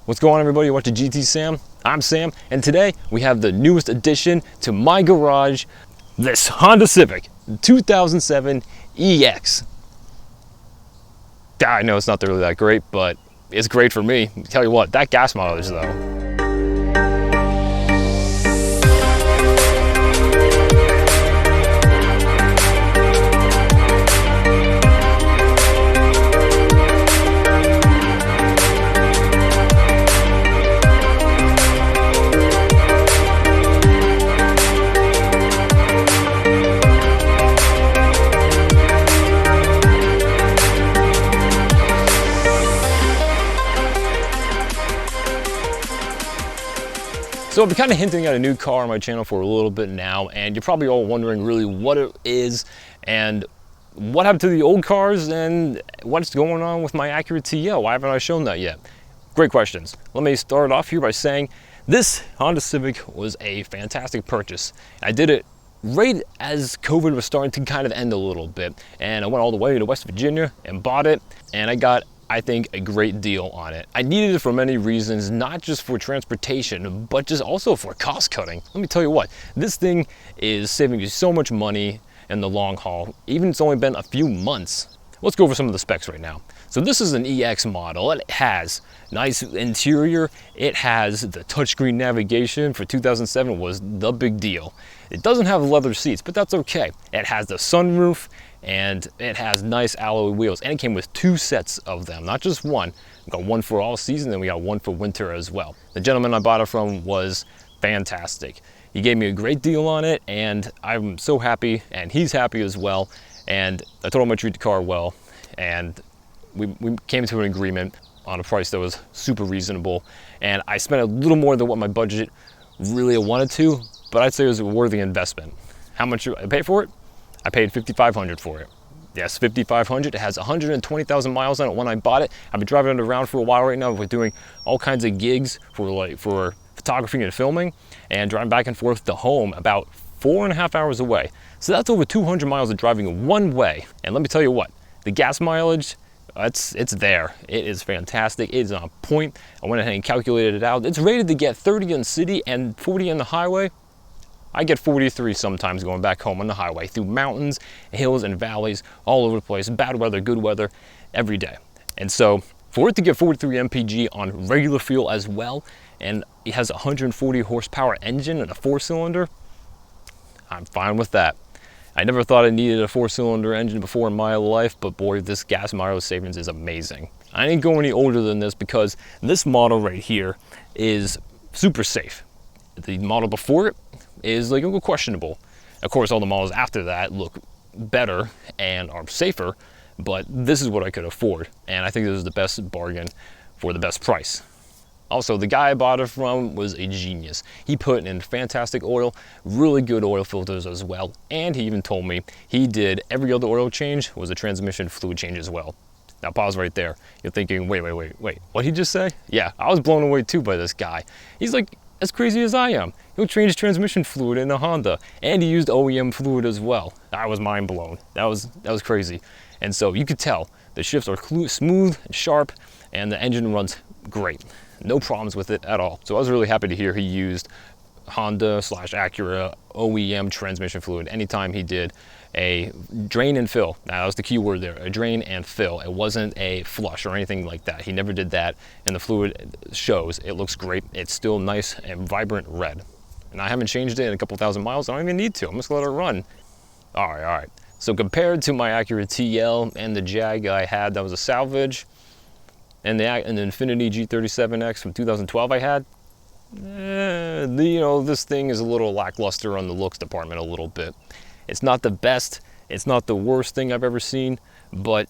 What's going on, everybody? Watching GT Sam. I'm Sam, and today we have the newest addition to my garage, this Honda Civic 2007 EX. I know it's not really that great, but it's great for me. Tell you what, that gas mileage though. So I've been kind of hinting at a new car on my channel for a little bit now, and you're probably all wondering really what it is and what happened to the old cars and what's going on with my Acura TL. Why haven't I shown that yet? Great questions. Let me start off here by saying this Honda Civic was a fantastic purchase. I did it right as COVID was starting to kind of end a little bit, and I went all the way to West Virginia and bought it, and I got, I think, a great deal on it. I needed it for many reasons, not just for transportation, but just also for cost cutting. Let me tell you what, this thing is saving you so much money in the long haul, even it's only been a few months. Let's go over some of the specs right now. So this is an EX model. It has nice interior. It has the touchscreen navigation. For 2007 was the big deal. It doesn't have leather seats, but that's okay. It has the sunroof, and it has nice alloy wheels, and it came with two sets of them, not just one. We got one for all season, and we got one for winter as well. The gentleman I bought it from was fantastic. He gave me a great deal on it, and I'm so happy, and he's happy as well. And I told him I'd treat the car well, and we came to an agreement on a price that was super reasonable. And I spent a little more than what my budget really wanted to, but I'd say it was a worthy investment. How much I paid for it? I paid $5,500 for it. Yes, $5,500. It has 120,000 miles on it when I bought it. I've been driving it around for a while right now. We're doing all kinds of gigs for photography and filming, and driving back and forth to home about 4.5 hours away. So that's over 200 miles of driving one way. And let me tell you what, the gas mileage, it's there. It is fantastic. It is on point. I went ahead and calculated it out. It's rated to get 30 in city and 40 on the highway. I get 43 sometimes going back home on the highway through mountains, hills, and valleys all over the place. Bad weather, good weather, every day. And so for it to get 43 mpg on regular fuel as well, and it has a 140 horsepower engine and a 4-cylinder, I'm fine with that. I never thought I needed a 4-cylinder engine before in my life, but boy, this gas mileage savings is amazing. I didn't go any older than this because this model right here is super safe. The model before it is like a little questionable. Of course, all the models after that look better and are safer, but this is what I could afford, and I think this is the best bargain for the best price. Also, the guy I bought it from was a genius. He put in fantastic oil, really good oil filters as well, and he even told me he did every other oil change was a transmission fluid change as well. Now pause right there. You're thinking, wait, what'd he just say? Yeah, I was blown away too by this guy. He's like as crazy as I am. He'll change transmission fluid in a Honda, and he used OEM fluid as well. I was mind blown. That was crazy. And so you could tell the shifts are smooth and sharp, and the engine runs great. No problems with it at all. So I was really happy to hear he used Honda/Acura OEM transmission fluid anytime he did a drain and fill. Now that was the key word there, a drain and fill. It wasn't a flush or anything like that. He never did that, and the fluid shows. It looks great. It's still nice and vibrant red. And I haven't changed it in a couple thousand miles. I don't even need to. I'm just gonna let it run. All right. So compared to my Acura TL and the Jag I had that was a salvage, and the Infiniti G37X from 2012 I had, this thing is a little lackluster on the looks department a little bit. It's not the best, it's not the worst thing I've ever seen, but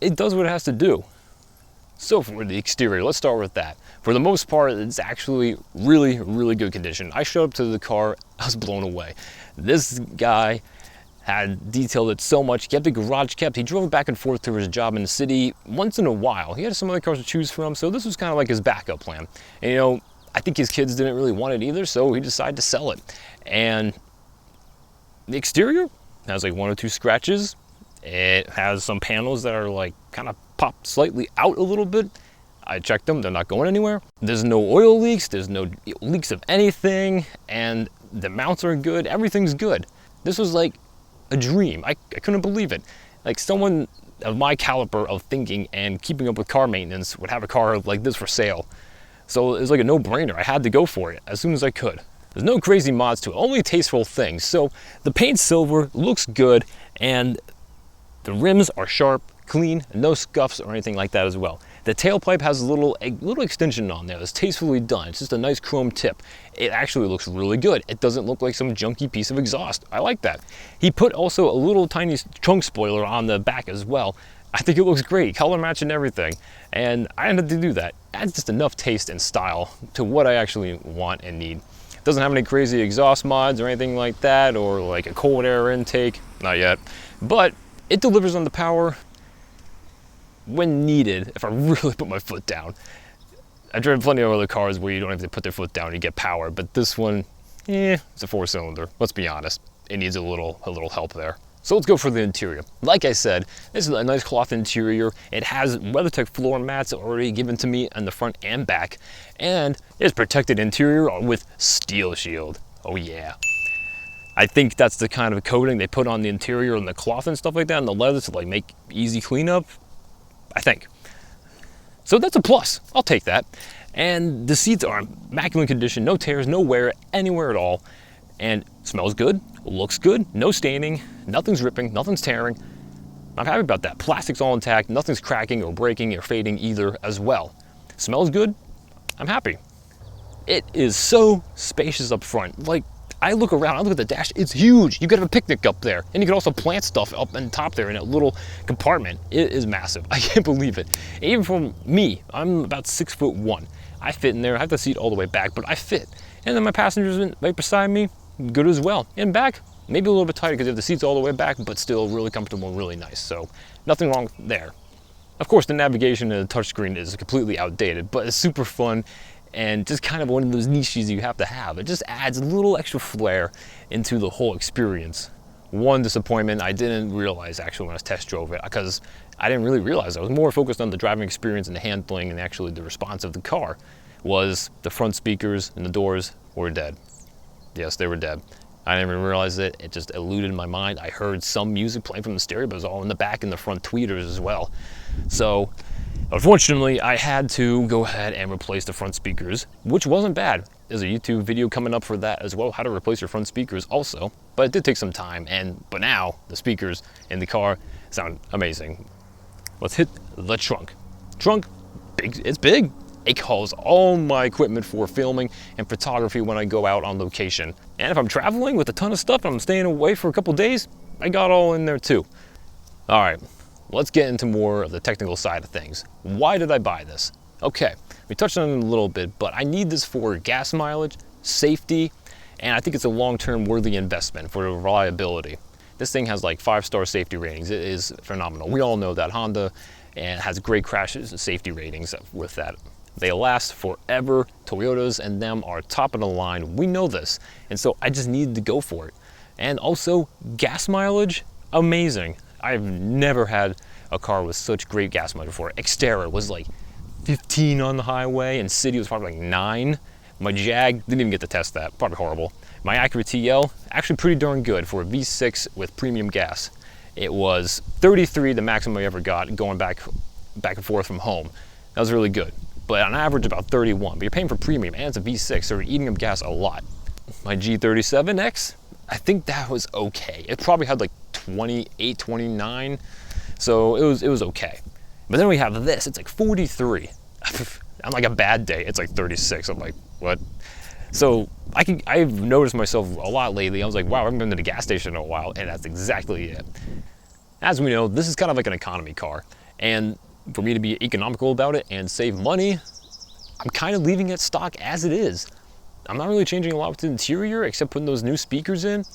it does what it has to do. So for the exterior, let's start with that. For the most part, it's actually really, really good condition. I showed up to the car, I was blown away. This guy had detailed it so much, kept the garage kept. He drove back and forth to his job in the city once in a while. He had some other cars to choose from, so this was kind of like his backup plan. And I think his kids didn't really want it either, so he decided to sell it. And the exterior has like 1 or 2 scratches. It has some panels that are like kind of pop slightly out a little bit. I checked them, they're not going anywhere. There's no oil leaks, there's no leaks of anything, and the mounts are good, everything's good. This was like a dream. I couldn't believe it. Like someone of my caliber of thinking and keeping up with car maintenance would have a car like this for sale. So it was like a no-brainer. I had to go for it as soon as I could. There's no crazy mods to it, only tasteful things. So the paint silver looks good, and the rims are sharp, clean, no scuffs or anything like that as well. The tailpipe has a little extension on there that's tastefully done. It's just a nice chrome tip. It actually looks really good. It doesn't look like some junky piece of exhaust. I like that. He put also a little tiny trunk spoiler on the back as well. I think it looks great, color match and everything. And I had to do that. Adds just enough taste and style to what I actually want and need. It doesn't have any crazy exhaust mods or anything like that, or like a cold air intake, not yet. But it delivers on the power when needed, if I really put my foot down. I've driven plenty of other cars where you don't have to put their foot down and you get power, but this one, it's a 4-cylinder. Let's be honest, it needs a little help there. So let's go for the interior. Like I said, this is a nice cloth interior. It has WeatherTech floor mats already given to me on the front and back, and it's protected interior with Steel Shield. Oh yeah. I think that's the kind of coating they put on the interior and the cloth and stuff like that, and the leather to like make easy cleanup, I think. So that's a plus, I'll take that. And the seats are in immaculate condition, no tears, no wear anywhere at all. And smells good, looks good, no staining, nothing's ripping, nothing's tearing. I'm happy about that. Plastic's all intact, nothing's cracking or breaking or fading either as well. Smells good, I'm happy. It is so spacious up front. Like, I look around, I look at the dash, it's huge. You could have a picnic up there, and you could also plant stuff up on top there in a little compartment. It is massive, I can't believe it. Even for me, I'm about 6'1". I fit in there, I have the seat all the way back, but I fit. And then my passenger's right beside me, good as well. In back, maybe a little bit tighter because you have the seats all the way back, but still really comfortable and really nice. So nothing wrong there. Of course, the navigation and the touchscreen is completely outdated, but it's super fun and just kind of one of those niches you have to have. It just adds a little extra flair into the whole experience. One disappointment I didn't realize actually when I test drove it, because I didn't really realize. I was more focused on the driving experience and the handling and actually the response of the car, was the front speakers and the doors were dead. Yes, they were dead. I didn't even realize it. It just eluded my mind. I heard some music playing from the stereo, but it was all in the back and the front tweeters as well. So, unfortunately, I had to go ahead and replace the front speakers, which wasn't bad. There's a YouTube video coming up for that as well, how to replace your front speakers also. But it did take some time, but now the speakers in the car sound amazing. Let's hit the trunk. Trunk, big, it's big. It holds all my equipment for filming and photography when I go out on location. And if I'm traveling with a ton of stuff and I'm staying away for a couple days, I got all in there too. All right, let's get into more of the technical side of things. Why did I buy this? Okay, we touched on it a little bit, but I need this for gas mileage, safety, and I think it's a long-term worthy investment for reliability. This thing has like 5-star safety ratings. It is phenomenal. We all know that Honda and has great crash safety ratings with that. They last forever. Toyotas and them are top of the line. We know this. And so I just needed to go for it. And also gas mileage, amazing. I've never had a car with such great gas mileage before. Xterra was like 15 on the highway and City was probably like 9. My Jag, didn't even get to test that, probably horrible. My Acura TL, actually pretty darn good for a V6 with premium gas. It was 33, the maximum I ever got, going back and forth from home. That was really good. But on average about 31, but you're paying for premium and it's a V6, so you're eating up gas a lot. My G37X, I think that was okay. It probably had like 28, 29, so it was okay. But then we have this, it's like 43. On like a bad day, it's like 36. I'm like, what? So I've noticed myself a lot lately. I was like, wow, I haven't been to the gas station in a while, and that's exactly it. As we know, this is kind of like an economy car, and for me to be economical about it and save money, I'm kind of leaving it stock as it is. I'm not really changing a lot with the interior except putting those new speakers in.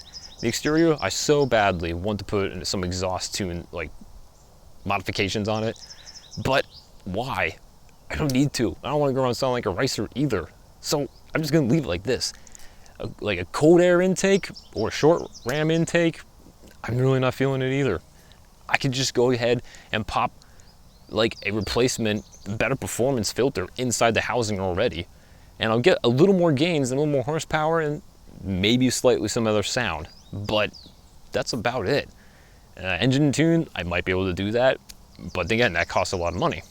The exterior, I so badly want to put some exhaust tune, like modifications on it, but why? I don't need to. I don't want to go around sounding like a racer either. So I'm just gonna leave it like this. Like a cold air intake or a short ram intake, I'm really not feeling it either. I could just go ahead and pop like a replacement, better performance filter inside the housing already. And I'll get a little more gains and a little more horsepower and maybe slightly some other sound, but that's about it. Engine tune, I might be able to do that, but again, that costs a lot of money.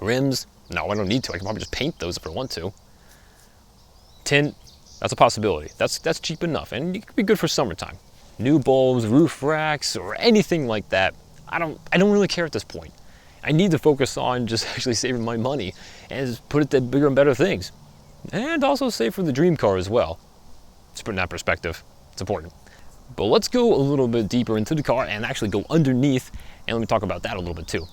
Rims, no, I don't need to. I can probably just paint those if I want to. Tint, that's a possibility. That's cheap enough, and it could be good for summertime. New bulbs, roof racks, or anything like that, I don't really care at this point. I need to focus on just actually saving my money and just put it to bigger and better things. And also save for the dream car as well. Just put in that perspective, it's important. But let's go a little bit deeper into the car and actually go underneath, and let me talk about that a little bit too.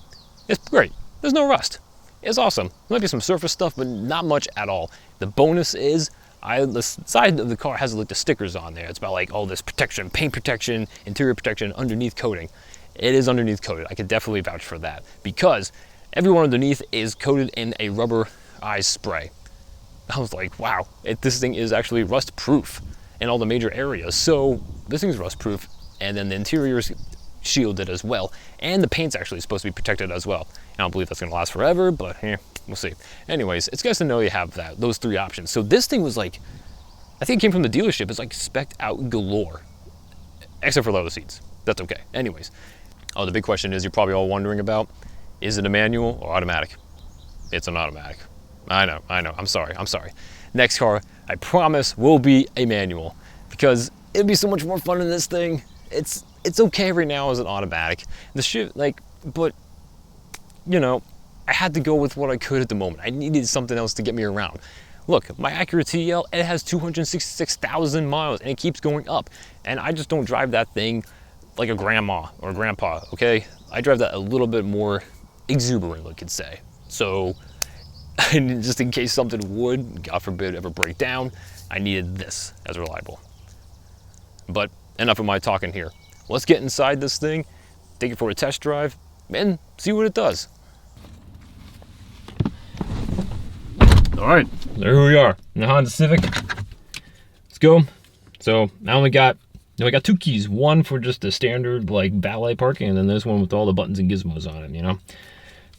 It's great, there's no rust. It's awesome. There might be some surface stuff, but not much at all. The bonus is, the side of the car has like the stickers on there. It's about like all this protection, paint protection, interior protection, underneath coating. It is underneath coated. I could definitely vouch for that because everyone underneath is coated in a rubberized spray. I was like, wow, this thing is actually rust proof in all the major areas. So this thing's rust proof, and then the interior is shielded as well, and the paint's actually supposed to be protected as well. I don't believe that's gonna last forever, but we'll see. Anyways, it's nice to know you have those three options. So this thing was like, I think it came from the dealership. It's like spec'd out galore, except for leather seats. That's okay. Anyways, the big question is you're probably all wondering about, is it a manual or automatic? It's an automatic. I know, I'm sorry. Next car, I promise, will be a manual because it'd be so much more fun in this thing. It's okay right now as an automatic. The shit, but you know, I had to go with what I could at the moment. I needed something else to get me around. Look, my Acura TL, it has 266,000 miles and it keeps going up. And I just don't drive that thing like a grandma or grandpa, okay? I drive that a little bit more exuberant, I could say. So, just in case something would, God forbid, ever break down, I needed this as reliable. But enough of my talking here. Let's get inside this thing, take it for a test drive, and see what it does. All right, there we are, in the Honda Civic. Let's go. So I only got two keys. One for just the standard like valet parking, and then this one with all the buttons and gizmos on it, you know?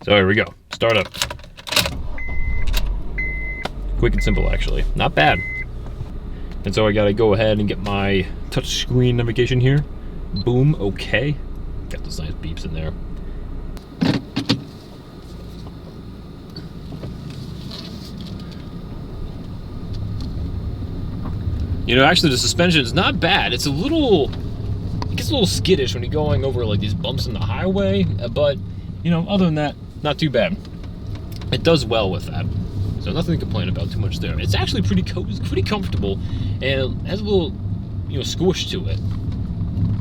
So here we go, start up. Quick and simple, actually, not bad. And so I gotta go ahead and get my touchscreen navigation here. Boom, okay. Got those nice beeps in there. You know, actually the suspension is not bad. It gets a little skittish when you're going over like these bumps in the highway, but you know, other than that, not too bad. It does well with that. So nothing to complain about too much there. It's actually pretty comfortable and has a little, squish to it.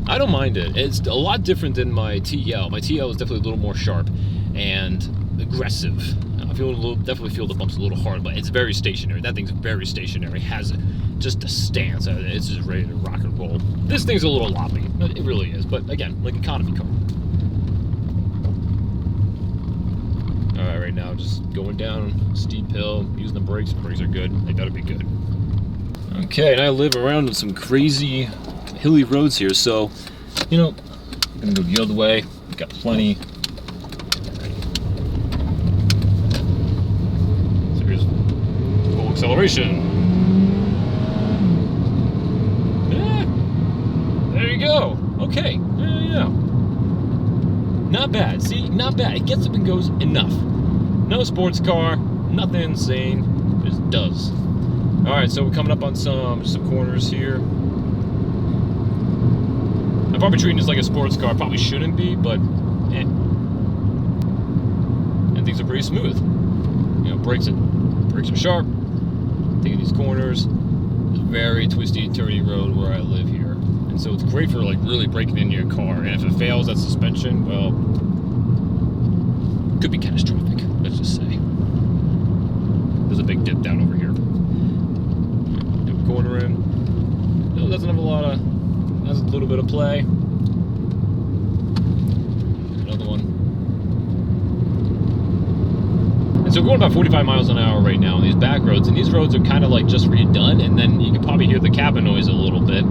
I don't mind it. It's a lot different than my TL. My TL is definitely a little more sharp and aggressive. I definitely feel the bumps a little hard, but it's very stationary. That thing's very stationary. Has just a stance. It's just ready to rock and roll. This thing's a little loppy. It really is. But again, like economy car. All right, right now just going down a steep hill, using the brakes. Brakes are good. They better be good. Okay, and I live around some crazy hilly roads here, so I'm gonna go the other way. We've got plenty. So here's full acceleration. Yeah, there you go. Okay, yeah. Not bad. See, not bad. It gets up and goes enough. No sports car, nothing insane. It just does. All right, so we're coming up on some corners here. I'm probably treating this like a sports car. Probably shouldn't be, but and things are pretty smooth. Brakes are sharp. Taking these corners. It's a very twisty, turny road where I live here, and so it's great for like really breaking into your car. And if it fails that suspension, well, it could be catastrophic. Let's just say. There's a big dip down over here. Corner in. It doesn't have a lot of. Has a little bit of play. Another one. And so we're going about 45 miles an hour right now on these back roads, and these roads are kind of like just redone, and then you can probably hear the cabin noise a little bit.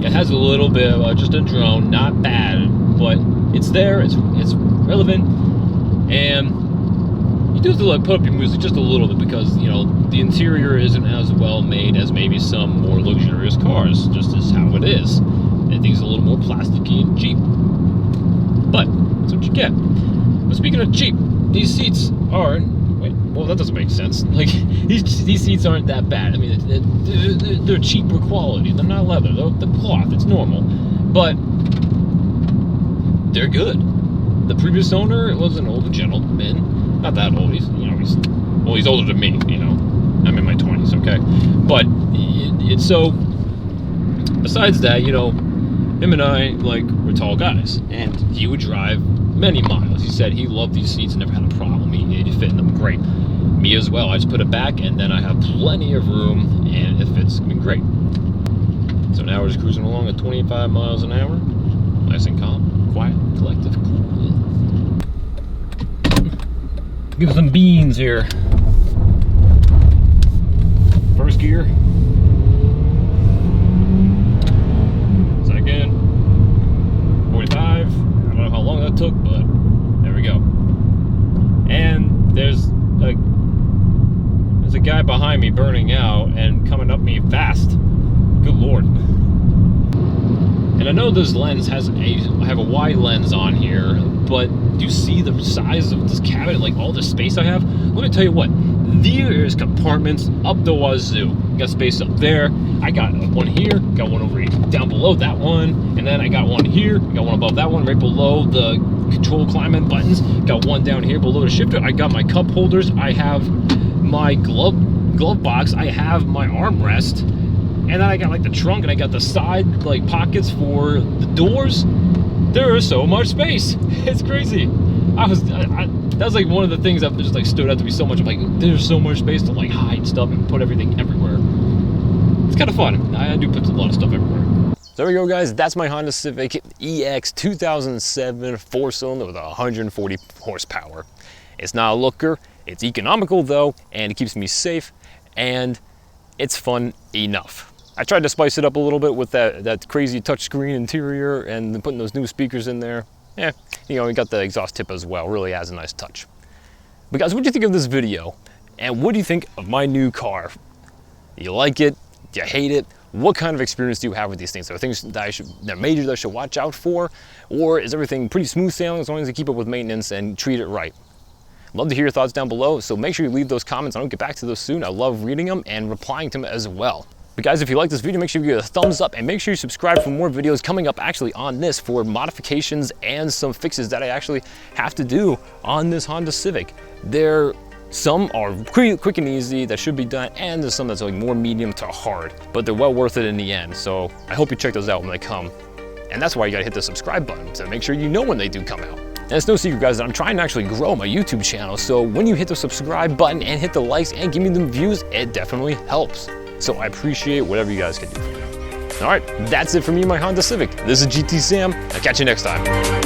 It has a little bit of just a drone, not bad, but it's there, it's relevant. And you do have to like put up your music just a little bit because, you know, the interior isn't as well made as maybe some more luxurious cars, just as how it is. And things are a little more plasticky and cheap. But that's what you get. But speaking of cheap, these seats aren't. Wait, well, that doesn't make sense. Like, these seats aren't that bad. I mean, they're cheaper quality. They're not leather. They're cloth. It's normal. But they're good. The previous owner was an older gentleman. Not that old. He's older than me, you know. I'm in my 20s, okay? But, so, besides that, you know, him and I, like, we're tall guys. And he would drive many miles. He said he loved these seats and never had a problem. He fit in them great. Me as well. I just put it back, and then I have plenty of room, and it fits me great. So now we're just cruising along at 25 miles an hour. Nice and calm, quiet, collective, cool. Give some beans here. First gear. Second. 45. I don't know how long that took, but there we go. And there's a guy behind me burning out and coming up me fast. Good Lord. And I know this lens I have a wide lens on here, but do you see the size of this cabin, like all the space I have? Let me tell you what, there's compartments up the wazoo. Got space up there, I got one here, got one over here, down below that one, and then I got one here, got one above that one, right below the control climate buttons, got one down here below the shifter. I got my cup holders, I have my glove box, I have my armrest, and then I got like the trunk, and I got the side like pockets for the doors. There is so much space. It's crazy. That was like one of the things that just like stood out to me so much. I'm like, there's so much space to like hide stuff and put everything everywhere. It's kind of fun. I do put a lot of stuff everywhere. So there we go, guys. That's my Honda Civic EX 2007 4-cylinder with 140 horsepower. It's not a looker. It's economical though, and it keeps me safe, and it's fun enough. I tried to spice it up a little bit with that crazy touchscreen interior and putting those new speakers in there. Yeah, you know, we got the exhaust tip as well. Really adds a nice touch. But guys, what do you think of this video? And what do you think of my new car? Do you like it? Do you hate it? What kind of experience do you have with these things? Are there things that are major that I should watch out for? Or is everything pretty smooth sailing as long as you keep up with maintenance and treat it right? Love to hear your thoughts down below, so make sure you leave those comments. I'll get back to those soon. I love reading them and replying to them as well. But guys, if you like this video, make sure you give it a thumbs up and make sure you subscribe for more videos coming up actually on this for modifications and some fixes that I actually have to do on this Honda Civic. Some are quick and easy that should be done, and there's some that's like more medium to hard, but they're well worth it in the end. So I hope you check those out when they come. And that's why you gotta hit the subscribe button to make sure you know when they do come out. And it's no secret, guys, that I'm trying to actually grow my YouTube channel. So when you hit the subscribe button and hit the likes and give me them views, it definitely helps. So I appreciate whatever you guys can do for me. All right, that's it for me, my Honda Civic. This is GT Sam. I'll catch you next time.